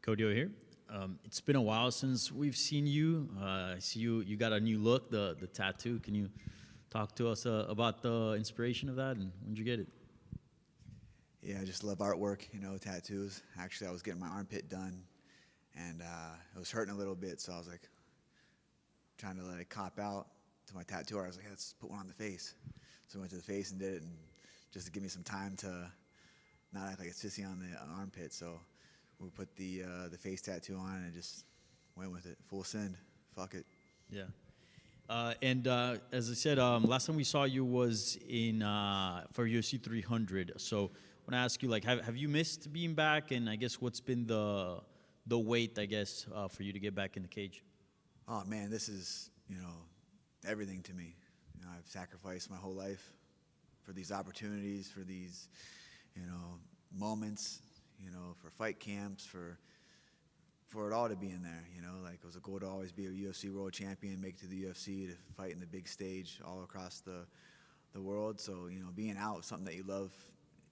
Cody here. It's been a while since we've seen you. I see you got a new look, the tattoo. Can you talk to us about the inspiration of that and when did you get it? Yeah, I just love artwork, tattoos. Actually, I was getting my armpit done, and it was hurting a little bit, so I was like trying to let it cop out to my tattooer. I was like, hey, let's put one on the face. So I went to the face and did it, and just to give me some time to not act like a sissy on the armpit. So we put the face tattoo on and just went with it. Full send. Fuck it. Yeah. As I said, last time we saw you was in for UFC 300. So I want to ask you, like, have you missed being back? And I guess what's been the wait, I guess, for you to get back in the cage? Oh man, this is everything to me. I've sacrificed my whole life for these opportunities, for these moments, for fight camps, for it all to be in there. Like it was a goal to always be a UFC world champion, make it to the UFC, to fight in the big stage all across the world. So being out, something that you love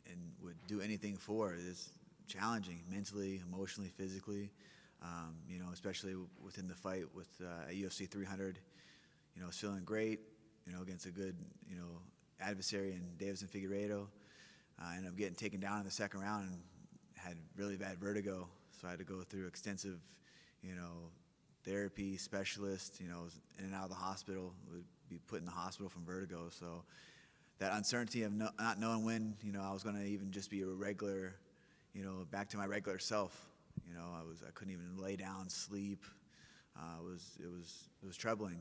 and would do anything for, is challenging mentally, emotionally, physically. Especially within the fight with UFC 300. I was feeling great, against a good, adversary in Davison Figueiredo. I ended up getting taken down in the second round and had really bad vertigo. So I had to go through extensive, therapy, specialist, was in and out of the hospital, would be put in the hospital from vertigo. So that uncertainty of not knowing when, I was going to even just be a regular, back to my regular self. I couldn't even lay down, sleep. It was troubling,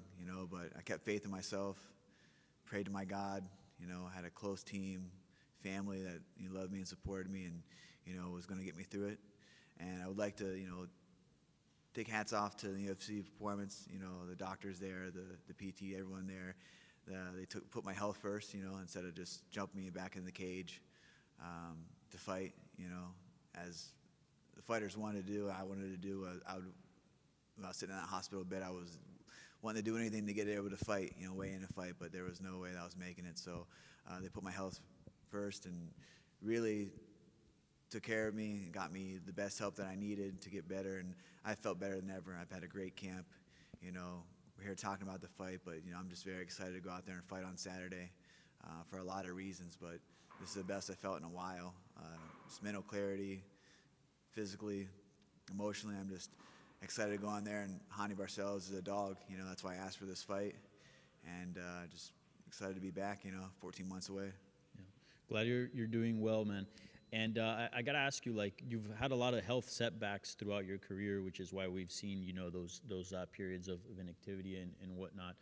but I kept faith in myself, prayed to my God, had a close team, family that loved me and supported me and, was going to get me through it. And I would like to, take hats off to the UFC performance, the doctors there, the PT, everyone there. They put my health first, instead of just jumping me back in the cage to fight, as the fighters wanted to do, I wanted to do. When I was sitting in that hospital bed, I was wanting to do anything to get able to fight, weigh in a fight, but there was no way that I was making it. So they put my health first and really took care of me and got me the best help that I needed to get better, and I felt better than ever. I've had a great camp. We're here talking about the fight, but I'm just very excited to go out there and fight on Saturday for a lot of reasons, but this is the best I felt in a while. Just mental clarity, physically, emotionally, I'm just excited to go on there, and Hani Barcelos is a dog. That's why I asked for this fight, and just excited to be back. 14 months away. Yeah. Glad you're doing well, man. And I gotta ask you, like, you've had a lot of health setbacks throughout your career, which is why we've seen those periods of inactivity and whatnot.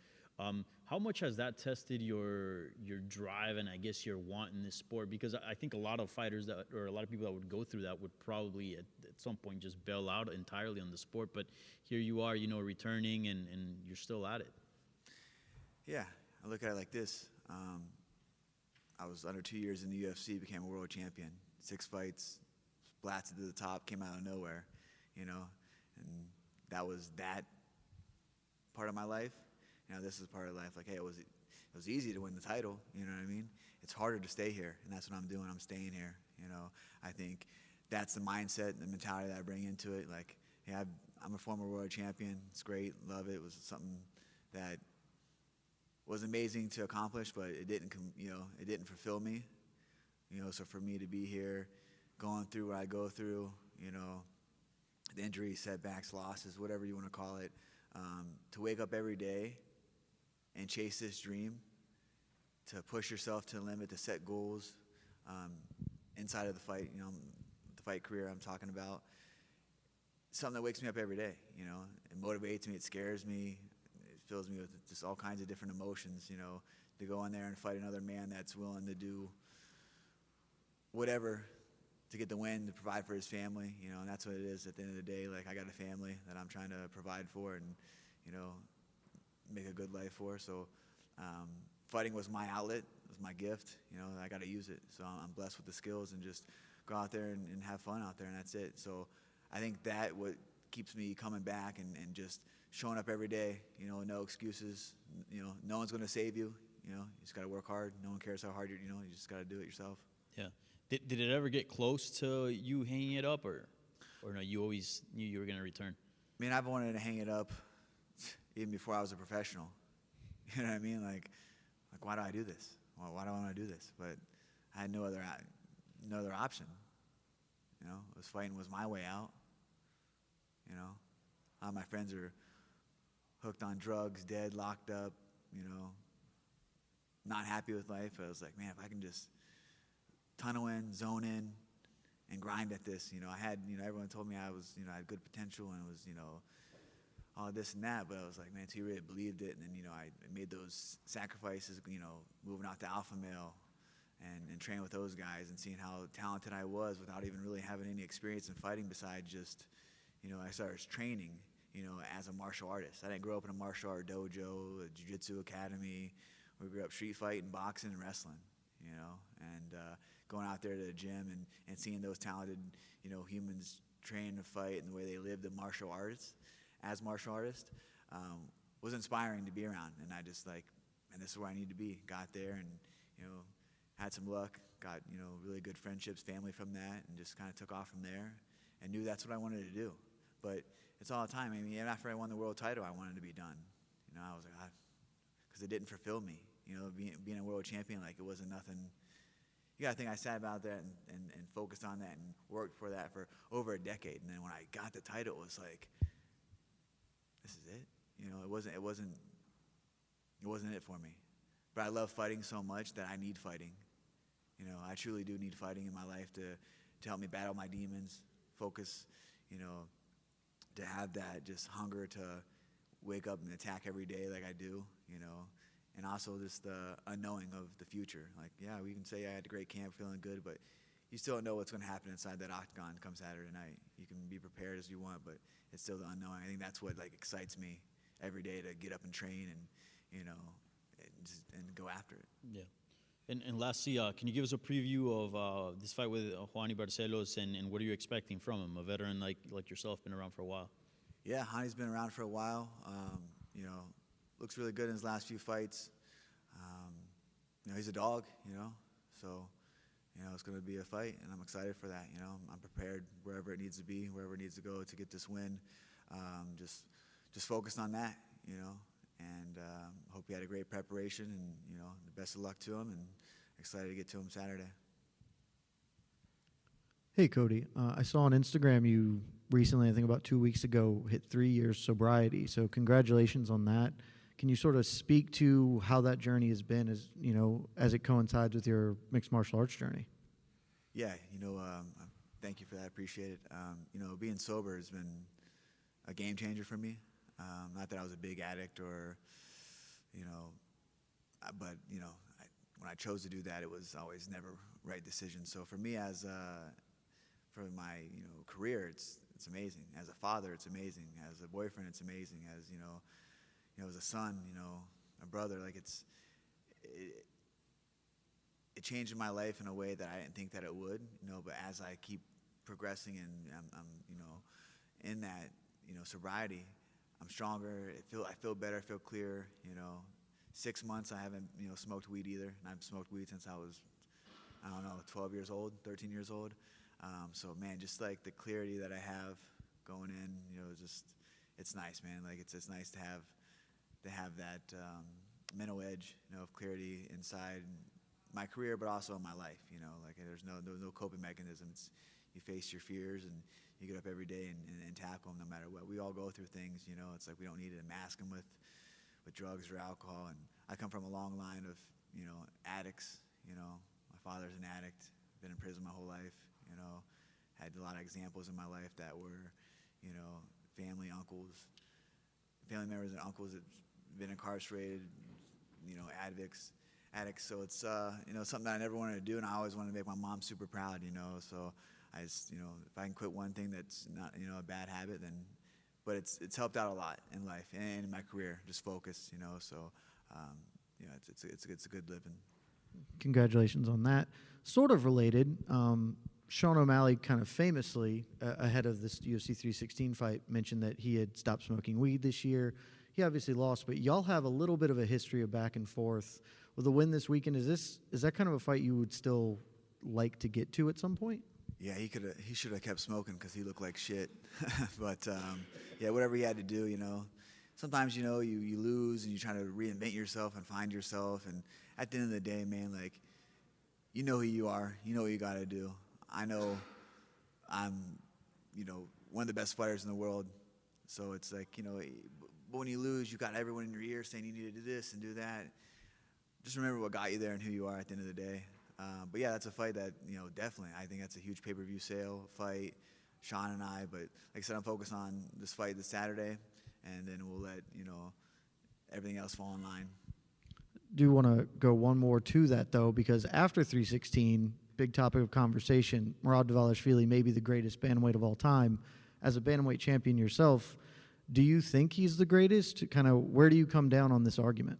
How much has that tested your drive and I guess your want in this sport? Because I think a lot of fighters or a lot of people that would go through that would probably at some point just bail out entirely on the sport. But here you are, returning and you're still at it. Yeah, I look at it like this. I was under 2 years in the UFC, became a world champion. 6 fights, blasted to the top, came out of nowhere, and that was that part of my life. This is part of life. Like, hey, it was easy to win the title. You know what I mean? It's harder to stay here, and that's what I'm doing. I'm staying here. I think that's the mindset, the mentality that I bring into it. Like, hey, I'm a former world champion. It's great, love it. It was something that was amazing to accomplish, but it didn't fulfill me. So for me to be here, going through what I go through, the injuries, setbacks, losses, whatever you want to call it, to wake up every day and chase this dream, to push yourself to the limit, to set goals inside of the fight, the fight career I'm talking about. Something that wakes me up every day, it motivates me, it scares me, it fills me with just all kinds of different emotions, to go in there and fight another man that's willing to do whatever to get the win, to provide for his family, and that's what it is at the end of the day. Like, I got a family that I'm trying to provide for and, make a good life for. So fighting was my outlet, was my gift, I got to use it. So I'm blessed with the skills and just go out there and have fun out there, and that's it. So I think that what keeps me coming back and just showing up every day, no excuses. No one's going to save you. You just got to work hard. No one cares how hard you just got to do it yourself. Yeah. Did it ever get close to you hanging it up, or? Or no, you always knew you were going to return? I mean, I've wanted to hang it up even before I was a professional. You know what I mean? Like why do I do this? Why do I want to do this? But I had no other option. You know, fighting was my way out. You know, all my friends are hooked on drugs, dead, locked up. You know, not happy with life. I was like, man, if I can just tunnel in, zone in, and grind at this. You know, I had, everyone told me I was, I had good potential and was, all this and that. But I was like, man, until you really believed it. And then, I made those sacrifices, moving out to alpha male and training with those guys and seeing how talented I was without even really having any experience in fighting besides just, I started training, as a martial artist. I didn't grow up in a martial art dojo, a jiu-jitsu academy. We grew up street fighting, boxing, and wrestling, and going out there to the gym and seeing those talented, humans train to fight and the way they live the martial arts as martial artists was inspiring to be around. And I just and this is where I need to be. Got there and, had some luck, got, really good friendships, family from that, and just kind of took off from there and knew that's what I wanted to do. But it's all the time. I mean, after I won the world title, I wanted to be done. I was like, because it didn't fulfill me. Being a world champion, it wasn't nothing. You gotta think I sat about that and focused on that and worked for that for over a decade. And then when I got the title, it was like, this is it. It wasn't it for me. But I love fighting so much that I need fighting. I truly do need fighting in my life to help me battle my demons, focus, to have that just hunger to wake up and attack every day like I do, and also just the unknowing of the future. Yeah, we can say I had a great camp, feeling good, but you still don't know what's going to happen inside that octagon come Saturday night. You can be prepared as you want, but it's still the unknowing. I think that's what excites me every day, to get up and train and and go after it. Yeah. And lastly, can you give us a preview of this fight with Juani Barcelos and what are you expecting from him? A veteran like yourself, been around for a while. Yeah, Juani's been around for a while. Looks really good in his last few fights. He's a dog, so, it's going to be a fight, and I'm excited for that. I'm prepared wherever it needs to be, wherever it needs to go to get this win. Just focused on that, and hope he had a great preparation, and, the best of luck to him, and excited to get to him Saturday. Hey, Cody. I saw on Instagram you recently, I think about 2 weeks ago, hit 3 years sobriety. So congratulations on that. Can you sort of speak to how that journey has been as it coincides with your mixed martial arts journey? Yeah, thank you for that. Appreciate it. Being sober has been a game changer for me. Not that I was a big addict or, but, when I chose to do that, it was always never right decision. So for me for my, career, it's amazing. As a father, it's amazing. As a boyfriend, it's amazing. As, as a son, a brother, it changed my life in a way that I didn't think that it would, but as I keep progressing and I'm in that, sobriety, I'm stronger. I feel better, I feel clear, 6 months I haven't, smoked weed either. And I've smoked weed since I was, 12 years old, 13 years old. So man, just the clarity that I have going in, it's nice, man. It's nice to have that mental edge, of clarity inside my career, but also in my life. There's no coping mechanism. You face your fears and you get up every day and tackle them no matter what. We all go through things. It's we don't need to mask them with drugs or alcohol. And I come from a long line of addicts. My father's an addict. Been in prison my whole life. Had a lot of examples in my life that were, family members and uncles that been incarcerated, addicts. So it's, something that I never wanted to do, and I always wanted to make my mom super proud, So I just, if I can quit one thing that's not, a bad habit, then, but it's helped out a lot in life and in my career, just focus, So, it's a good living. Congratulations on that. Sort of related, Sean O'Malley kind of famously, ahead of this UFC 316 fight, mentioned that he had stopped smoking weed this year. He obviously lost, but y'all have a little bit of a history of back and forth. With the win this weekend, is that kind of a fight you would still like to get to at some point? Yeah, he should have kept smoking because he looked like shit. But yeah, whatever he had to do, Sometimes you lose and you try to reinvent yourself and find yourself. And at the end of the day, man, like you know who you are. You know what you got to do. I know I'm one of the best fighters in the world. So it's like but when you lose, you got everyone in your ear saying you need to do this and do that. Just remember what got you there and who you are at the end of the day. But yeah, that's a fight that, definitely, I think that's a huge pay-per-view sale fight, Sean and I. But like I said, I'm focused on this fight this Saturday, and then we'll let, everything else fall in line. Do want to go one more to that, though, because after 316, big topic of conversation, Merab Dvalishvili may be the greatest bantamweight of all time. As a bantamweight champion yourself, do you think he's the greatest? Kind of where do you come down on this argument?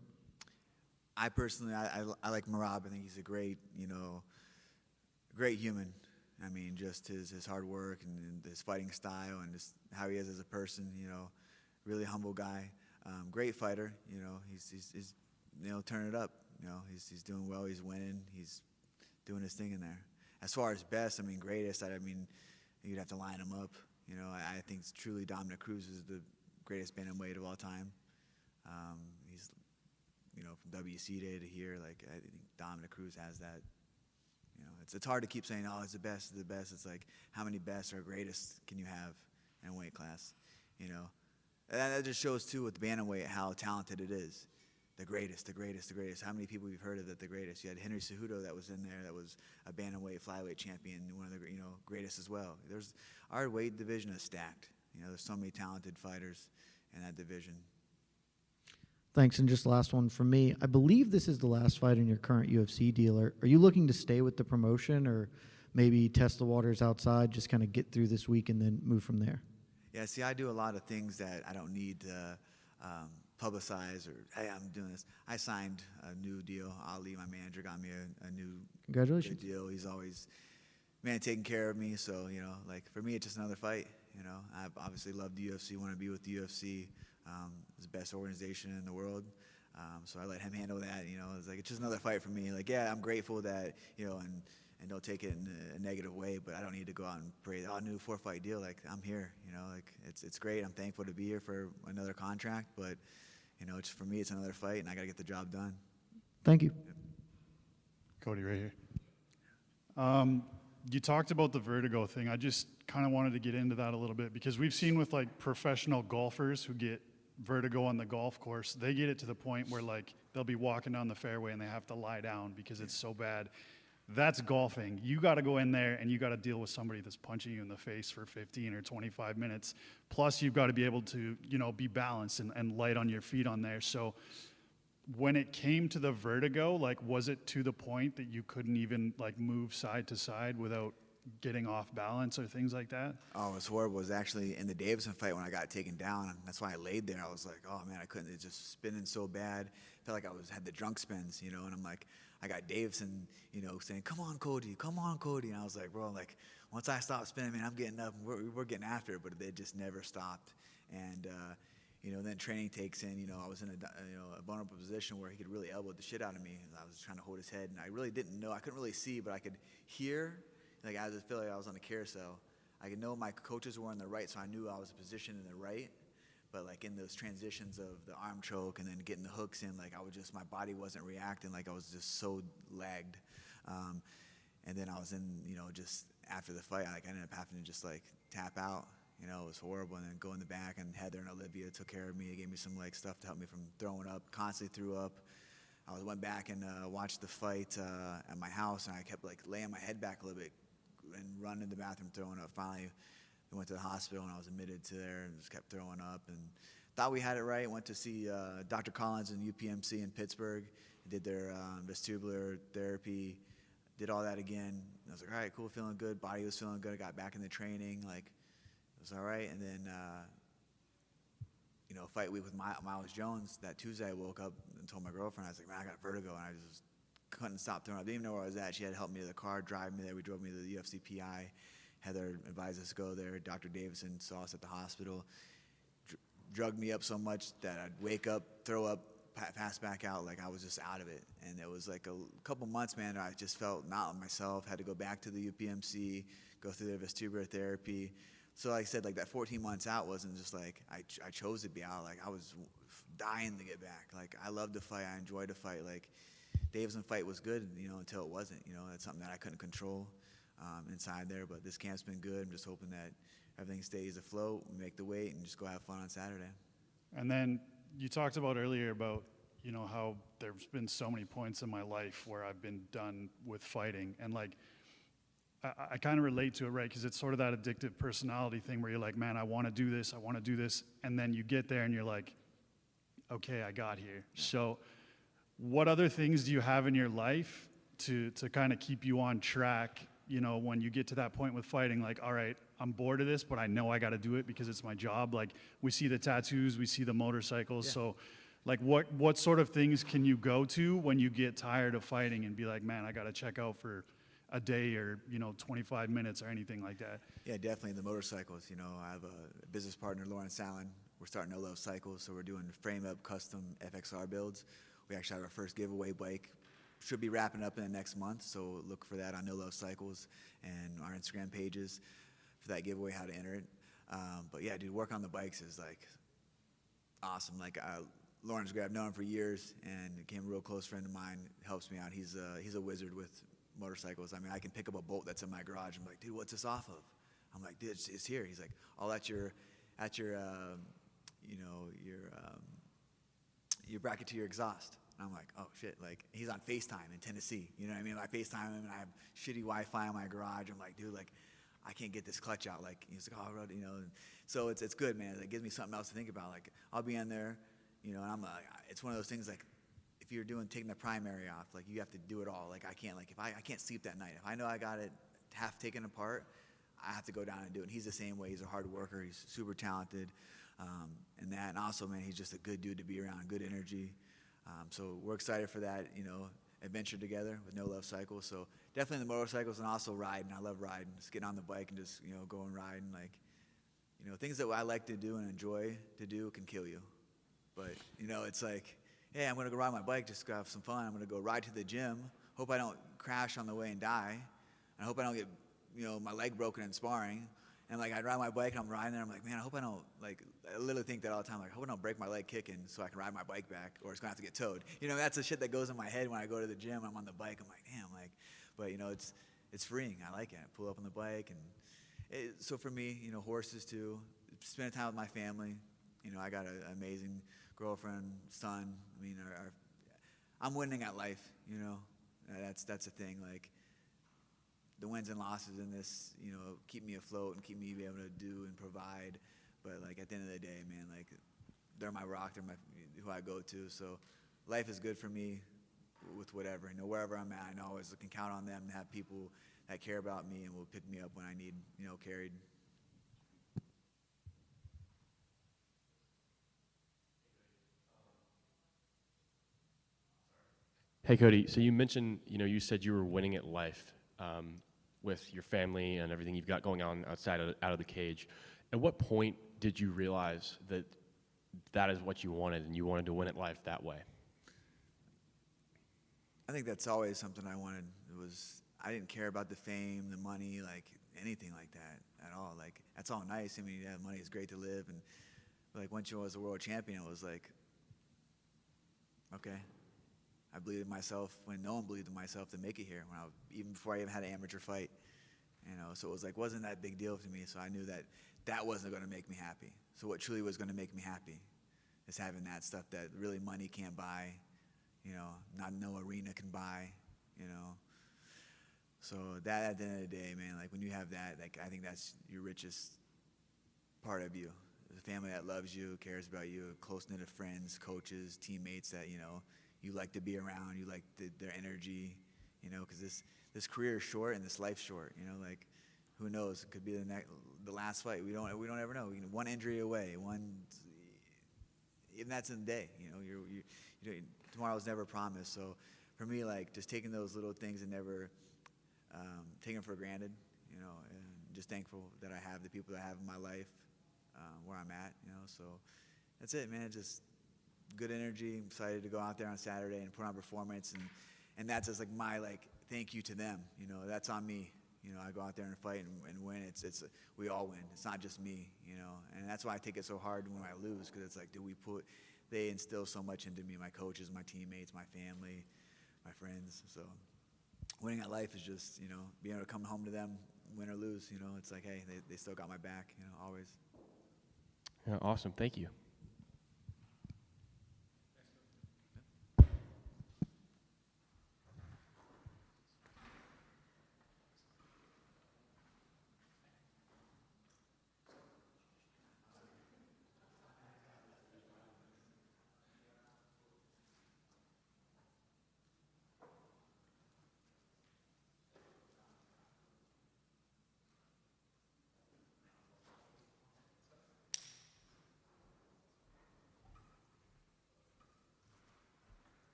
I personally, I like Merab. I think he's a great, great human. I mean, just his hard work and his fighting style and just how he is as a person, really humble guy. Great fighter, he's turning it up. He's doing well, he's winning, he's doing his thing in there. As far as best, greatest, you'd have to line him up. I think it's truly Dominic Cruz is the greatest bantamweight of all time. He's from WC day to here, like I think Dominic Cruz has that. It's hard to keep saying, oh, it's the best, it's the best. It's like, how many best or greatest can you have in a weight class? And that just shows too with the bantamweight how talented it is. The greatest, the greatest, the greatest. How many people you've heard of that the greatest? You had Henry Cejudo that was in there, that was a bantamweight, flyweight champion, one of the greatest as well. Our weight division is stacked. There's so many talented fighters in that division. Thanks, and just last one from me. I believe this is the last fight in your current UFC deal. Are you looking to stay with the promotion or maybe test the waters outside, just kind of get through this week and then move from there? Yeah, see, I do a lot of things that I don't need to publicize or, hey, I'm doing this. I signed a new deal. Ali, my manager, got me a new Congratulations. good deal. He's always, taking care of me. So, like for me, it's just another fight. I obviously love the UFC, want to be with the UFC. It's the best organization in the world. So I let him handle that. It's just another fight for me. Like, yeah, I'm grateful that, and don't take it in a negative way, but I don't need to go out and praise, oh, new 4-fight deal. Like, I'm here, it's great. I'm thankful to be here for another contract, but, it's for me, it's another fight, and I got to get the job done. Thank you. Yep. Cody, right here. You talked about the vertigo thing. I just kind of wanted to get into that a little bit because we've seen with like professional golfers who get vertigo on the golf course, they get it to the point where like they'll be walking down the fairway and they have to lie down because it's so bad. That's golfing. You got to go in there and you got to deal with somebody that's punching you in the face for 15 or 25 minutes. Plus you've got to be able to, be balanced and light on your feet on there. So when it came to the vertigo, like, was it to the point that you couldn't even like move side to side without getting off balance or things like that? Oh, it was horrible. It was actually in the Davison fight when I got taken down. And that's why I laid there. I was like, oh man, I couldn't. It just spinning so bad. Felt like I had the drunk spins, and I'm like, I got Davison, saying, come on, Cody. And I was like, bro, like, once I stop spinning, man, I'm getting up. We're getting after it, but they just never stopped. And, then training takes in, I was in a vulnerable position where he could really elbow the shit out of me. I was trying to hold his head, and I really didn't know. I couldn't really see, but I could hear. Like, I just feel like I was on a carousel. I could know my coaches were on the right, so I knew I was positioned in the right. But, like, in those transitions of the arm choke and then getting the hooks in, like, my body wasn't reacting. Like, I was just so lagged. And then I was in, just after the fight, like, I ended up having to just, like, tap out. It was horrible. And then go in the back, and Heather and Olivia took care of me. They gave me some, like, stuff to help me from throwing up. Constantly threw up. I went back and watched the fight at my house, and I kept, like, laying my head back a little bit and running to the bathroom throwing up. Finally, we went to the hospital, and I was admitted to there and just kept throwing up. And thought we had it right. Went to see Dr. Collins in UPMC in Pittsburgh. Did their vestibular therapy. Did all that again. I was like, all right, cool, feeling good. Body was feeling good. I got back in the training. Like, it was all right. And then, fight week with Miles Jones. That Tuesday, I woke up and told my girlfriend, I was like, man, I got vertigo. And I just couldn't stop throwing up. I didn't even know where I was at. She had to help me to the car, drive me there. We drove me to the UFC PI. Heather advised us to go there. Dr. Davison saw us at the hospital, drugged me up so much that I'd wake up, throw up, passed back out, like I was just out of it. And it was like a couple months, man, I just felt not myself, had to go back to the UPMC, go through the vestibular therapy. So like I said, like that 14 months out wasn't just like I chose to be out. Like I was dying to get back. Like I loved to fight. I enjoyed to fight. Like Davison fight was good, until it wasn't. That's something that I couldn't control inside there. But this camp's been good. I'm just hoping that everything stays afloat, make the weight, and just go have fun on Saturday. And then you talked about earlier about, how there's been so many points in my life where I've been done with fighting. And like, I kind of relate to it, right? Because it's sort of that addictive personality thing where you're like, man, I want to do this. I want to do this. And then you get there and you're like, okay, I got here. So what other things do you have in your life to kind of keep you on track, when you get to that point with fighting, like, all right, I'm bored of this, but I know I got to do it because it's my job. Like we see the tattoos, we see the motorcycles. Yeah. So like what sort of things can you go to when you get tired of fighting and be like, man, I got to check out for a day or 25 minutes or anything like that? Yeah, definitely the motorcycles. I have a business partner, Lauren Sallin. We're starting No Love Cycles, so we're doing frame-up custom FXR builds. We actually have our first giveaway bike. Should be wrapping up in the next month, so look for that on No Love Cycles and our Instagram pages for that giveaway, how to enter it. But yeah, dude, work on the bikes is like awesome. Like Lauren's great. I've known him for years and became a real close friend of mine. Helps me out. He's a wizard with motorcycles. I mean, I can pick up a bolt that's in my garage. I'm like, dude, what's this off of? I'm like, dude, it's here. He's like, all at your bracket to your exhaust. And I'm like, oh shit, like he's on FaceTime in Tennessee. You know what I mean? I FaceTime him and I have shitty Wi-Fi in my garage. I'm like, dude, like I can't get this clutch out. Like he's like, oh, and so it's good, man. It gives me something else to think about. Like I'll be in there, and I'm like, it's one of those things like if you're taking the primary off, like you have to do it all. Like I can't, like if I can't sleep that night. If I know I got it half taken apart, I have to go down and do it. And he's the same way. He's a hard worker. He's super talented, and also, man, he's just a good dude to be around. Good energy. So we're excited for that, adventure together with No Love Cycles. So definitely the motorcycles and also riding. I love riding. Just getting on the bike and just, go and ride. And like, things that I like to do and enjoy to do can kill you. But, it's like, hey, I'm going to go ride my bike, just go have some fun. I'm going to go ride to the gym. Hope I don't crash on the way and die. And I hope I don't get, my leg broken in sparring. And like I'd ride my bike and I'm riding there. I'm like, man, I hope I don't I literally think that all the time. Like, I hope I don't break my leg kicking so I can ride my bike back, or it's gonna have to get towed. That's the shit that goes in my head when I go to the gym. I'm on the bike. I'm like, damn, like, but it's freeing. I like it. I pull up on the bike, and so for me, horses too. Spending time with my family. I got an amazing girlfriend, son. I mean, I'm winning at life. That's the thing. Like. The wins and losses in this, keep me afloat and keep me able to do and provide. But like at the end of the day, man, like they're my rock, they're who I go to. So life is good for me with whatever. Wherever I'm at, I know I always can count on them and have people that care about me and will pick me up when I need, carried. Hey, Cody, so you mentioned, you said you were winning at life. With your family and everything you've got going on outside out of the cage. At what point did you realize that that is what you wanted and you wanted to win at life that way? I think that's always something I wanted. I didn't care about the fame, the money, like anything like that at all. Like that's all nice. I mean, yeah, money is great to live, and like once you was a world champion, it was like, okay. I believed in myself when no one believed in myself to make it here. Even before I even had an amateur fight, So it was like wasn't that big deal to me. So I knew that wasn't going to make me happy. So what truly was going to make me happy is having that stuff that really money can't buy, not no arena can buy, So that at the end of the day, man, like when you have that, like I think that's your richest part of you. The family that loves you, cares about you, a close knit of friends, coaches, teammates that you like to be around, you like their energy, because this career is short and this life's short, like who knows? It could be the last fight. We don't ever know. One injury away, even that's in the day. Tomorrow's never promised. So for me, like just taking those little things and never taking them for granted, and just thankful that I have the people that I have in my life, where I'm at, So that's it, man. Just good energy. I'm excited to go out there on Saturday and put on a performance, and that's just like my like thank you to them. You know, that's on me. You know, I go out there and fight and win. It's we all win. It's not just me. You know, and that's why I take it so hard when I lose, because it's like, they instill so much into me, my coaches, my teammates, my family, my friends. So winning at life is just, you know, being able to come home to them, win or lose. You know, it's like, hey, they still got my back. You know, always. Yeah, awesome. Thank you.